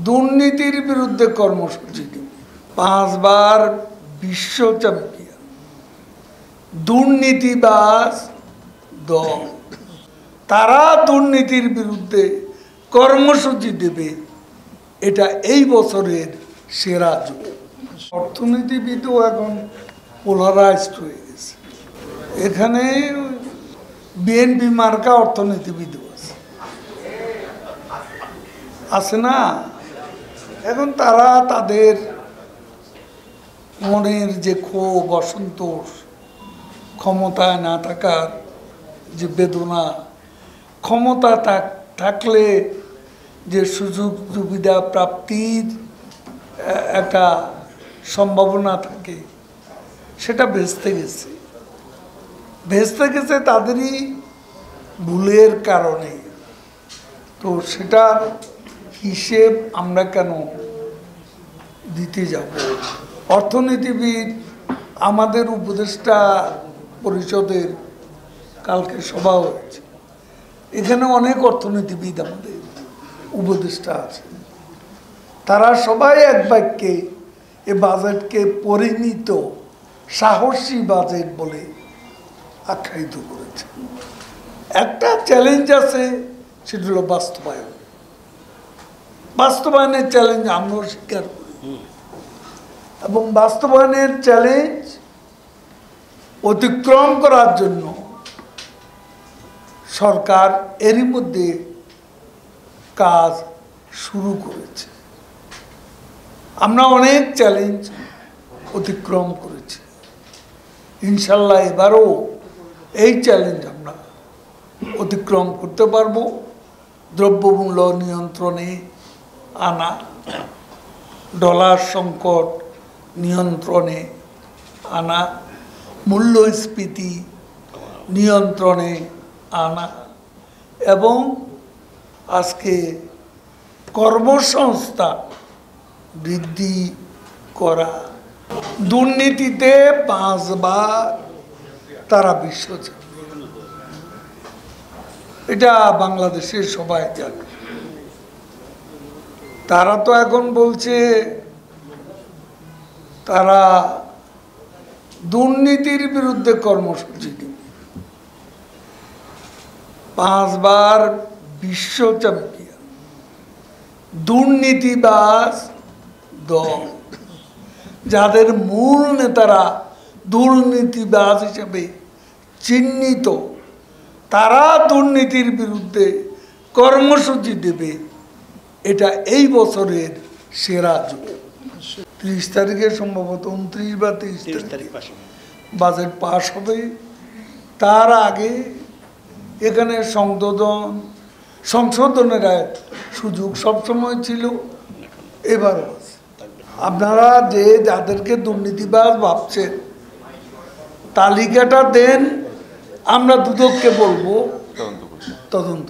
দুর্নীতির বিরুদ্ধে কর্মসূচি দেবে। 5 বার বিশ্ব চ্যাম্পিয়ন দুর্নীতিবাজ দল, তারা দুর্নীতির বিরুদ্ধে কর্মসূচি দেবে। এটা এই বছরের সেরা যুগ। অর্থনীতিবিদও এখন পোলারাইজড হয়ে গেছে। এখানে বিএনপি মার্কা অর্থনীতিবিদও আছে না। এখন তারা তাদের মনের যে ক্ষোভ, অসন্তোষ, ক্ষমতায় না থাকার যে বেদনা, ক্ষমতা থাকলে যে সুযোগ সুবিধা প্রাপ্তির একটা সম্ভাবনা থাকে, সেটা ভেস্তে গেছে তাদেরই ভুলের কারণে। তো সেটার হিসেব আমরা কেন দিতে যাব? অর্থনীতিবিদ আমাদের উপদেষ্টা পরিষদের কালকে সভা হয়েছে, এখানে অনেক অর্থনীতিবিদ আমাদের উপদেষ্টা আছে। তারা সবাই এক বাক্যে এ বাজেটকে পরিণত সাহসী বাজেট বলে আখ্যায়িত করেছে। একটা চ্যালেঞ্জ আছে, সেটা হলো বাস্তবায়নের চ্যালেঞ্জ আমরাও স্বীকার করি, এবং বাস্তবায়নের চ্যালেঞ্জ অতিক্রম করার জন্য সরকার এরই মধ্যে কাজ শুরু করেছে। আমরা অনেক চ্যালেঞ্জ অতিক্রম করেছি, ইনশাল্লাহ এবারও এই চ্যালেঞ্জ আমরা অতিক্রম করতে পারবো। দ্রব্যমূল্য নিয়ন্ত্রণে আনা, ডলার সংকট নিয়ন্ত্রণে আনা, মূল্যস্ফীতি নিয়ন্ত্রণে আনা, এবং আজকে কর্মসংস্থান বৃদ্ধি করা। দুর্নীতিতে 5 বার তারা বিশ্ব চ্যাম্পিয়ন, এটা বাংলাদেশের সবাই জানে। তারা তো এখন বলছে তারা দুর্নীতির বিরুদ্ধে কর্মসূচি দেবে। 5 বার বিশ্ব চ্যাম্পিয়ন দুর্নীতিবাজ দল, যাদের মূল নেতারা দুর্নীতিবাজ হিসেবে চিহ্নিত, তারা দুর্নীতির বিরুদ্ধে কর্মসূচি দেবে। এটা এই বছরের সেরা যুগ। 30 তারিখে সম্ভবত 29 বা 30 তারিখ বাজেট পাস হবে। তার আগে এখানে সংশোধনের সুযোগ সবসময় ছিল, এবারও আছে। আপনারা যাদেরকে দুর্নীতিবাজ ভাবছেন, তালিকাটা দেন, আমরা দুদককে বলবো তদন্ত